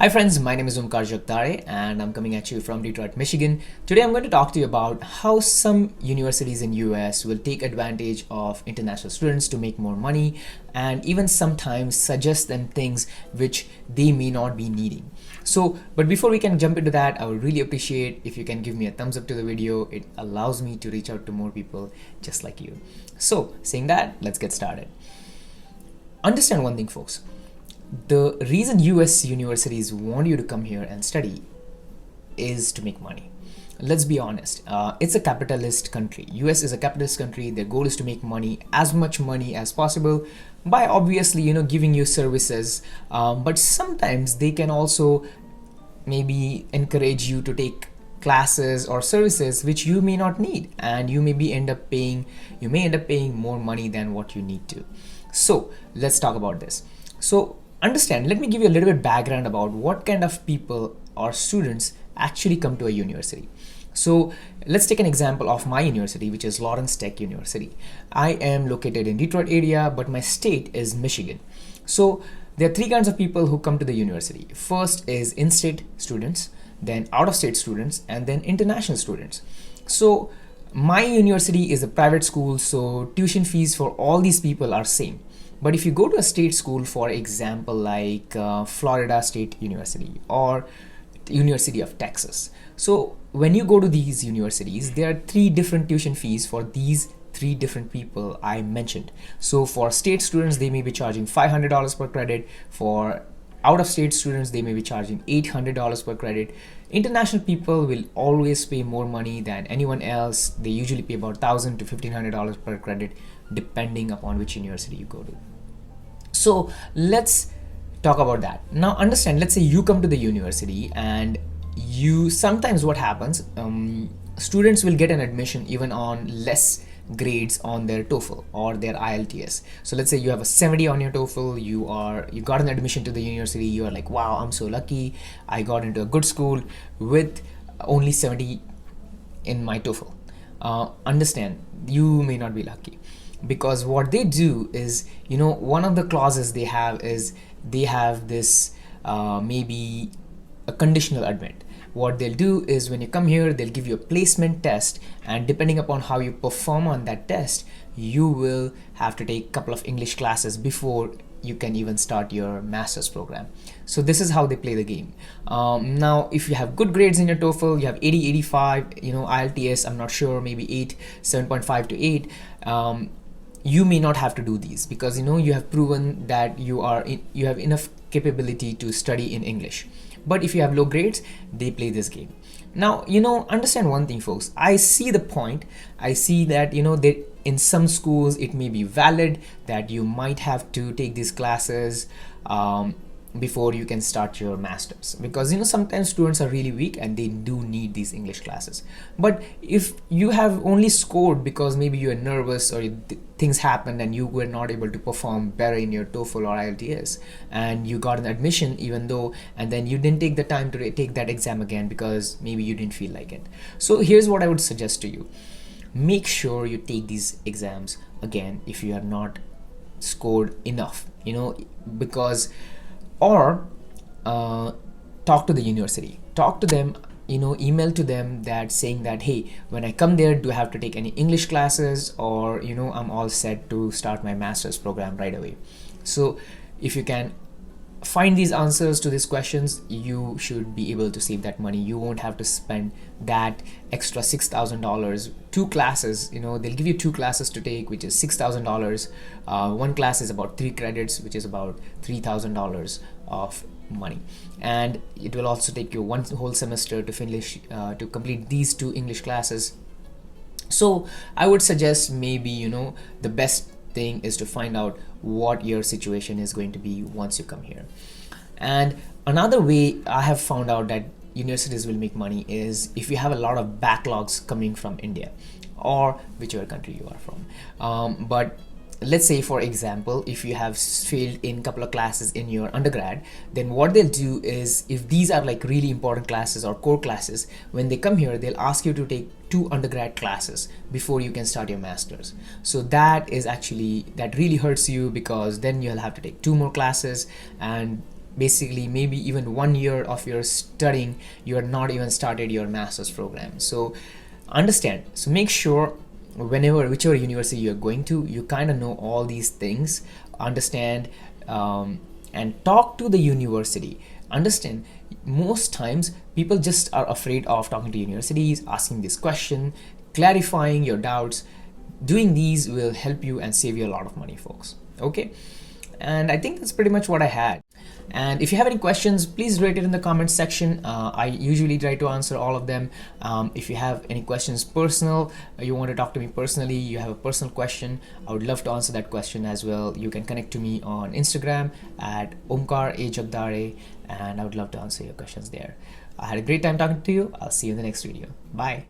Hi friends, my name is Omkar Jagdare and I'm coming at you from Detroit, Michigan. Today I'm going to talk to you about how some universities in US will take advantage of international students to make more money and even sometimes suggest them things which they may not be needing. But before we can jump into that, I would really appreciate if you can give me a thumbs up to the video. It allows me to reach out to more people just like you. So saying that, let's get started. Understand one thing, folks. The reason US universities want you to come here and study is to make money. Let's be honest, it's a capitalist country. US is a capitalist country. Their goal is to make money, as much money as possible, by obviously giving you services, but sometimes they can also maybe encourage you to take classes or services which you may not need, and you may end up paying more money than what you need to. So let's talk about this. So understand, let me give you a little bit background about what kind of people or students actually come to a university. So let's take an example of my university, which is Lawrence Tech University. I am located in Detroit area, but my state is Michigan. So there are three kinds of people who come to the university. First is in-state students, then out-of-state students, and then international students. So my university is a private school, so tuition fees for all these people are same. But if you go to a state school, for example, like Florida State University or University of Texas. So when you go to these universities, there are three different tuition fees for these three different people I mentioned. So for state students, they may be charging $500 per credit. For out-of-state students, they may be charging $800 per credit. International people will always pay more money than anyone else. They usually pay about $1,000 to $1,500 per credit, depending upon which university you go to. So let's talk about that. Now understand, let's say you come to the university and sometimes what happens, students will get an admission even on less grades on their TOEFL or their IELTS. So let's say you have a 70 on your TOEFL, you got an admission to the university, you are like, wow, I'm so lucky, I got into a good school with only 70 in my TOEFL. Understand, you may not be lucky, because what they do is, one of the clauses they have is they have this maybe a conditional admit. What they'll do is, when you come here, they'll give you a placement test, and depending upon how you perform on that test, you will have to take a couple of English classes before you can even start your master's program. So this is how they play the game. Now if you have good grades in your TOEFL, you have 80, 85, IELTS, I'm not sure, maybe 8, 7.5 to 8, you may not have to do these, because you have proven that you have enough capability to study in English. But if you have low grades, they play this game. Now understand one thing, folks. I see the point. I see that that in some schools it may be valid that you might have to take these classes before you can start your masters, because sometimes students are really weak and they do need these English classes. But if you have only scored because maybe you are nervous or things happened and you were not able to perform better in your TOEFL or IELTS, and you got an admission and then you didn't take the time to take that exam again because maybe you didn't feel like it. So here's what I would suggest to you. Make sure you take these exams again if you are not scored enough, because or talk to the university, talk to them, email to them that saying that, hey, when I come there, do I have to take any English classes, or I'm all set to start my master's program right away. So if you can find these answers to these questions, you should be able to save that money. You won't have to spend that extra $6,000. Two classes, they'll give you two classes to take, which is $6,000. One class is about 3 credits, which is about $3,000 of money, and it will also take you one whole semester to finish to complete these 2 English classes. So I would suggest maybe the best thing is to find out what your situation is going to be once you come here. And another way I have found out that universities will make money is if you have a lot of backlogs coming from India or whichever country you are from. But let's say, for example, if you have failed in a couple of classes in your undergrad, then what they'll do is, if these are like really important classes or core classes, when they come here, they'll ask you to take 2 undergrad classes before you can start your masters. So that really hurts you, because then you'll have to take 2 more classes, and basically maybe even 1 year of your studying, you're not even started your master's program. So understand, so make sure whichever university you're going to, you kind of know all these things, understand, and talk to the university. Understand, most times people just are afraid of talking to universities, asking this question, clarifying your doubts. Doing these will help you and save you a lot of money, folks. Okay, and I think that's pretty much what I had. And if you have any questions, please write it in the comments section. I usually try to answer all of them. If you have any questions personal, you want to talk to me personally, you have a personal question, I would love to answer that question as well. You can connect to me on Instagram at Omkar A Jagdare, and I would love to answer your questions there. I had a great time talking to you. I'll see you in the next video. Bye.